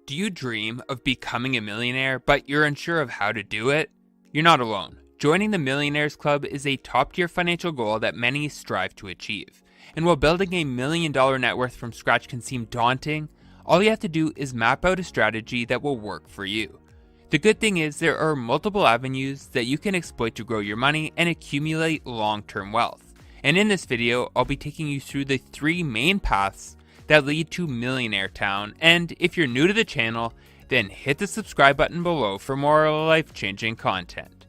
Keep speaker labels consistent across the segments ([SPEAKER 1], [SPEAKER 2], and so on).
[SPEAKER 1] Do you dream of becoming a millionaire, but you're unsure of how to do it? You're not alone. Joining the Millionaires Club is a top-tier financial goal that many strive to achieve. And while building a $1 million net worth from scratch can seem daunting, all you have to do is map out a strategy that will work for you. The good thing is there are multiple avenues that you can exploit to grow your money and accumulate long-term wealth. And in this video, I'll be taking you through the 3 main paths that lead to Millionaire Town. And if you're new to the channel, then hit the subscribe button below for more life-changing content.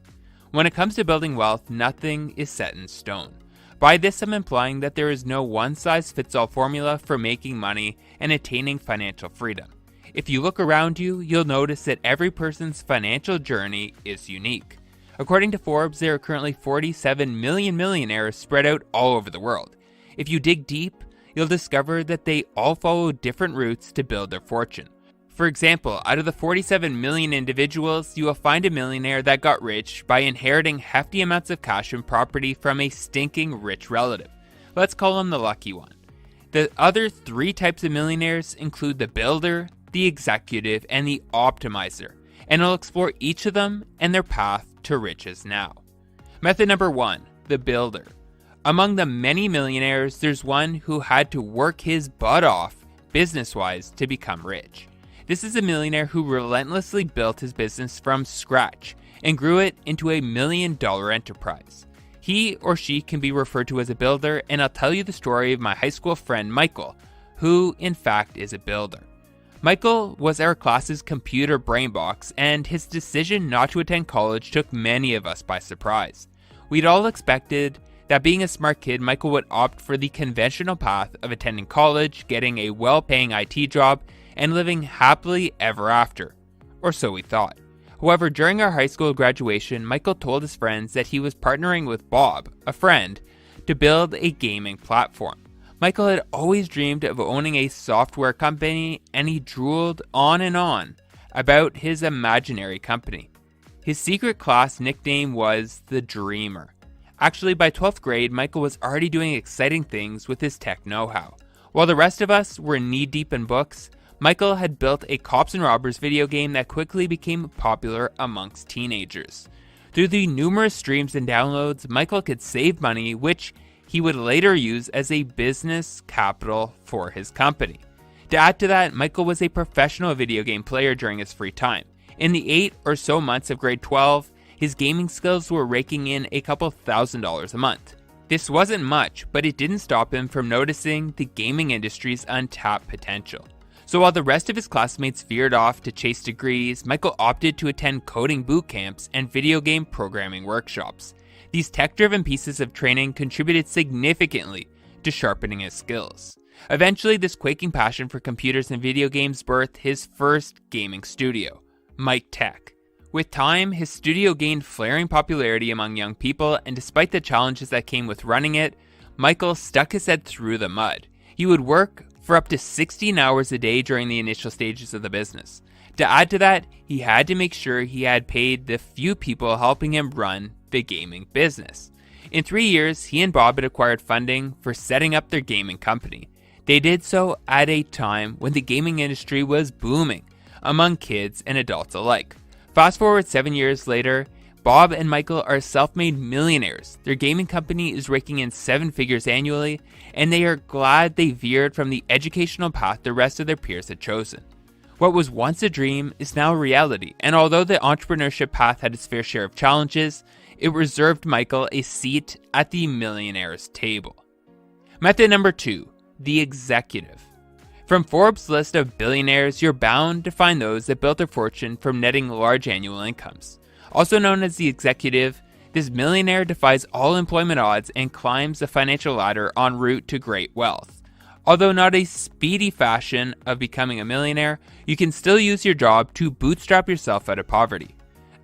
[SPEAKER 1] When it comes to building wealth, nothing is set in stone. By this, I'm implying that there is no one-size-fits-all formula for making money and attaining financial freedom. If you look around you, you'll notice that every person's financial journey is unique. According to Forbes, there are currently 47 million millionaires spread out all over the world. If you dig deep, you'll discover that they all follow different routes to build their fortune. For example, out of the 47 million individuals, you will find a millionaire that got rich by inheriting hefty amounts of cash and property from a stinking rich relative. Let's call him the lucky one. The other 3 types of millionaires include the builder, the executive, and the optimizer, and I'll explore each of them and their path to riches now. Method number 1, the builder. Among the many millionaires, there's one who had to work his butt off, business-wise, to become rich. This is a millionaire who relentlessly built his business from scratch and grew it into a $1 million enterprise. He or she can be referred to as a builder, and I'll tell you the story of my high school friend Michael, who in fact is a builder. Michael was our class's computer brain box, and his decision not to attend college took many of us by surprise. We'd all expected that being a smart kid, Michael would opt for the conventional path of attending college, getting a well-paying IT job, and living happily ever after. Or so we thought. However, during our high school graduation, Michael told his friends that he was partnering with Bob, a friend, to build a gaming platform. Michael had always dreamed of owning a software company, and he drooled on and on about his imaginary company. His secret class nickname was the Dreamer. Actually, by 12th grade, Michael was already doing exciting things with his tech know-how. While the rest of us were knee-deep in books, Michael had built a cops and robbers video game that quickly became popular amongst teenagers. Through the numerous streams and downloads, Michael could save money, which he would later use as a business capital for his company. To add to that, Michael was a professional video game player during his free time. In the 8 or so months of grade 12, his gaming skills were raking in a couple $1,000s a month. This wasn't much, but it didn't stop him from noticing the gaming industry's untapped potential. So while the rest of his classmates veered off to chase degrees, Michael opted to attend coding boot camps and video game programming workshops. These tech-driven pieces of training contributed significantly to sharpening his skills. Eventually, this quaking passion for computers and video games birthed his first gaming studio, Mike Tech. With time, his studio gained flaring popularity among young people, and despite the challenges that came with running it, Michael stuck his head through the mud. He would work for up to 16 hours a day during the initial stages of the business. To add to that, he had to make sure he had paid the few people helping him run the gaming business. In 3 years, he and Bob had acquired funding for setting up their gaming company. They did so at a time when the gaming industry was booming among kids and adults alike. Fast forward 7 years later, Bob and Michael are self-made millionaires. Their gaming company is raking in 7 figures annually, and they are glad they veered from the educational path the rest of their peers had chosen. What was once a dream is now a reality, and although the entrepreneurship path had its fair share of challenges, it reserved Michael a seat at the millionaire's table. Method number 2, the executive. From Forbes' list of billionaires, you're bound to find those that built their fortune from netting large annual incomes. Also known as the executive, this millionaire defies all employment odds and climbs the financial ladder en route to great wealth. Although not a speedy fashion of becoming a millionaire, you can still use your job to bootstrap yourself out of poverty.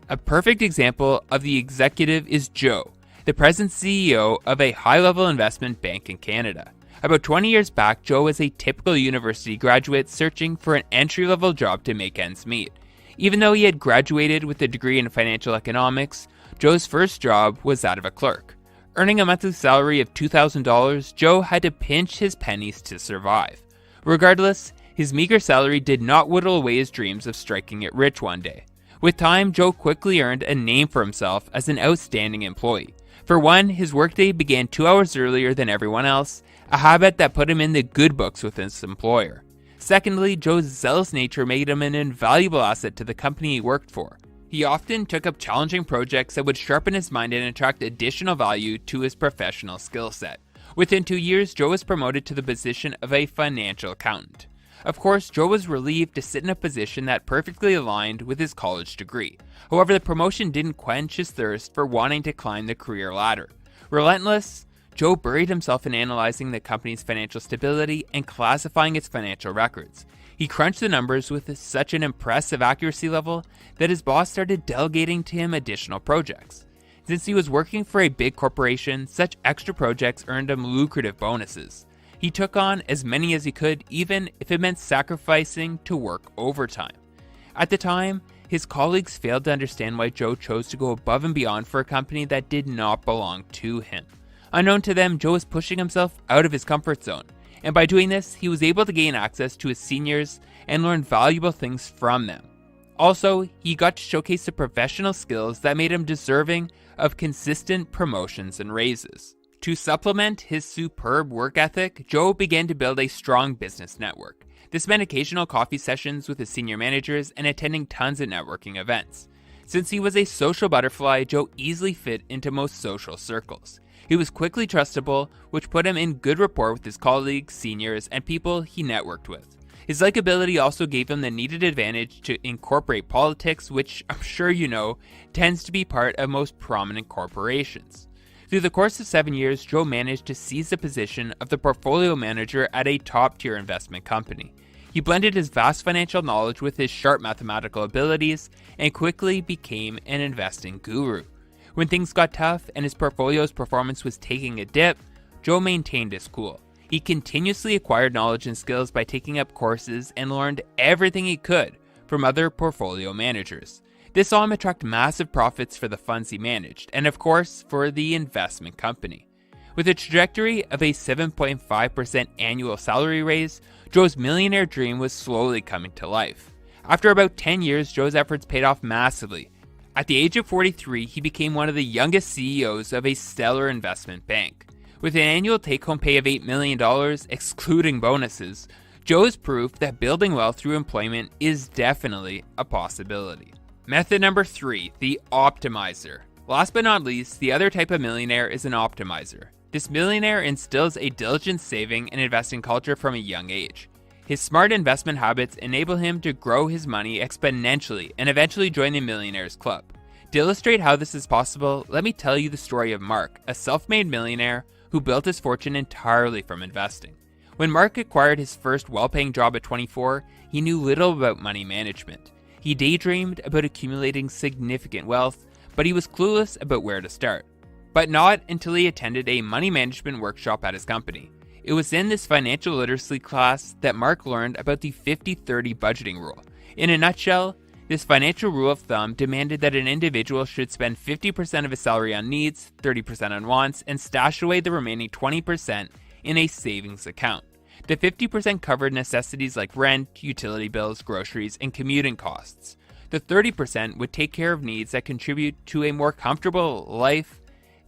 [SPEAKER 1] A perfect example of the executive is Joe, the present CEO of a high-level investment bank in Canada. About 20 years back, Joe was a typical university graduate searching for an entry-level job to make ends meet. Even though he had graduated with a degree in financial economics, Joe's first job was that of a clerk. Earning a monthly salary of $2,000, Joe had to pinch his pennies to survive. Regardless, His meager salary did not whittle away his dreams of striking it rich one day. With time, Joe quickly earned a name for himself as an outstanding employee. For one, his workday began 2 hours earlier than everyone else, a habit that put him in the good books with his employer. Secondly, Joe's zealous nature made him an invaluable asset to the company he worked for. He often took up challenging projects that would sharpen his mind and attract additional value to his professional skill set. Within 2 years, Joe was promoted to the position of a financial accountant. Of course, Joe was relieved to sit in a position that perfectly aligned with his college degree. However, the promotion didn't quench his thirst for wanting to climb the career ladder. Relentless, Joe buried himself in analyzing the company's financial stability and classifying its financial records. He crunched the numbers with such an impressive accuracy level that his boss started delegating to him additional projects. Since he was working for a big corporation, such extra projects earned him lucrative bonuses. He took on as many as he could, even if it meant sacrificing to work overtime. At the time, his colleagues failed to understand why Joe chose to go above and beyond for a company that did not belong to him. Unknown to them, Joe was pushing himself out of his comfort zone, and by doing this, he was able to gain access to his seniors and learn valuable things from them. Also, he got to showcase the professional skills that made him deserving of consistent promotions and raises. To supplement his superb work ethic, Joe began to build a strong business network. This meant occasional coffee sessions with his senior managers and attending tons of networking events. Since he was a social butterfly, Joe easily fit into most social circles. He was quickly trustable, which put him in good rapport with his colleagues, seniors, and people he networked with. His likability also gave him the needed advantage to incorporate politics, which I'm sure you know, tends to be part of most prominent corporations. Through the course of 7 years, Joe managed to seize the position of the portfolio manager at a top-tier investment company. He blended his vast financial knowledge with his sharp mathematical abilities and quickly became an investing guru. When things got tough and his portfolio's performance was taking a dip, Joe maintained his cool. He continuously acquired knowledge and skills by taking up courses and learned everything he could from other portfolio managers. This saw him attract massive profits for the funds he managed, and of course, for the investment company. With a trajectory of a 7.5% annual salary raise, Joe's millionaire dream was slowly coming to life. After about 10 years, Joe's efforts paid off massively. At the age of 43, he became one of the youngest CEOs of a stellar investment bank. With an annual take-home pay of $8 million, excluding bonuses, Joe is proof that building wealth through employment is definitely a possibility. Method number 3, the optimizer. Last but not least, the other type of millionaire is an optimizer. This millionaire instills a diligent saving and investing culture from a young age. His smart investment habits enable him to grow his money exponentially and eventually join the Millionaires Club. To illustrate how this is possible, let me tell you the story of Mark, a self-made millionaire who built his fortune entirely from investing. When Mark acquired his first well-paying job at 24, he knew little about money management. He daydreamed about accumulating significant wealth, but he was clueless about where to start. But not until he attended a money management workshop at his company. It was in this financial literacy class that Mark learned about the 50-30 budgeting rule. In a nutshell, this financial rule of thumb demanded that an individual should spend 50% of his salary on needs, 30% on wants, and stash away the remaining 20% in a savings account. The 50% covered necessities like rent, utility bills, groceries, and commuting costs. The 30% would take care of needs that contribute to a more comfortable life.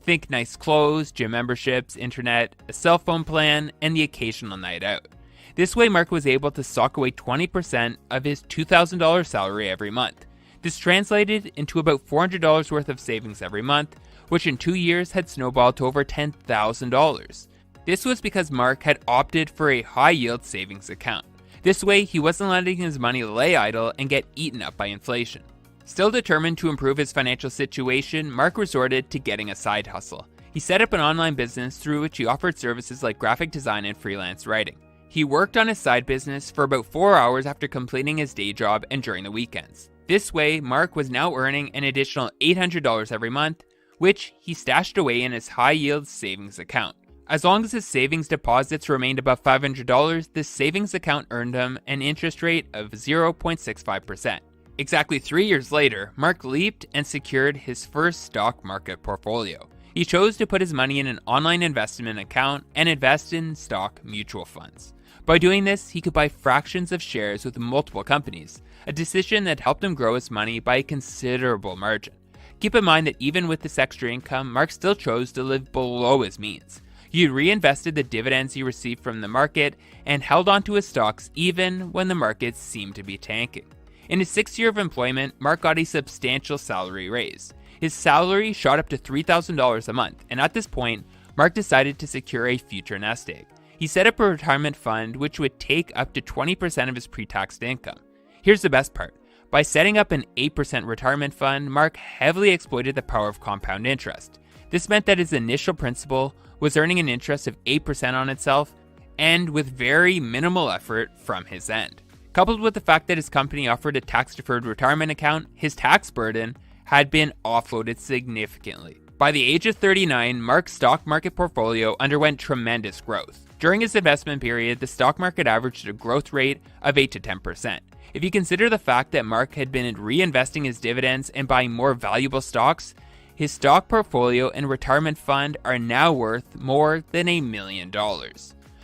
[SPEAKER 1] Think nice clothes, gym memberships, internet, a cell phone plan, and the occasional night out. This way, Mark was able to sock away 20% of his $2,000 salary every month. This translated into about $400 worth of savings every month, which in 2 years had snowballed to over $10,000. This was because Mark had opted for a high-yield savings account. This way, he wasn't letting his money lay idle and get eaten up by inflation. Still determined to improve his financial situation, Mark resorted to getting a side hustle. He set up an online business through which he offered services like graphic design and freelance writing. He worked on his side business for about 4 hours after completing his day job and during the weekends. This way, Mark was now earning an additional $800 every month, which he stashed away in his high-yield savings account. As long as his savings deposits remained above $500, this savings account earned him an interest rate of 0.65%. Exactly 3 years later, Mark leaped and secured his first stock market portfolio. He chose to put his money in an online investment account and invest in stock mutual funds. By doing this, he could buy fractions of shares with multiple companies, a decision that helped him grow his money by a considerable margin. Keep in mind that even with this extra income, Mark still chose to live below his means. He reinvested the dividends he received from the market and held onto his stocks even when the markets seemed to be tanking. In his 6th year of employment, Mark got a substantial salary raise. His salary shot up to $3,000 a month, and at this point, Mark decided to secure a future nest egg. He set up a retirement fund which would take up to 20% of his pre-tax income. Here's the best part. By setting up an 8% retirement fund, Mark heavily exploited the power of compound interest. This meant that his initial principal was earning an interest of 8% on itself, and with very minimal effort from his end. Coupled with the fact that his company offered a tax-deferred retirement account, his tax burden had been offloaded significantly. By the age of 39, Mark's stock market portfolio underwent tremendous growth. During his investment period, the stock market averaged a growth rate of 8 to 10%. If you consider the fact that Mark had been reinvesting his dividends and buying more valuable stocks, his stock portfolio and retirement fund are now worth more than $1 million.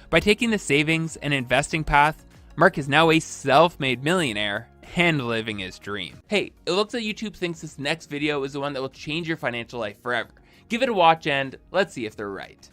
[SPEAKER 1] By taking the savings and investing path, Mark is now a self-made millionaire and living his dream. Hey, it looks like YouTube thinks this next video is the one that will change your financial life forever. Give it a watch and let's see if they're right.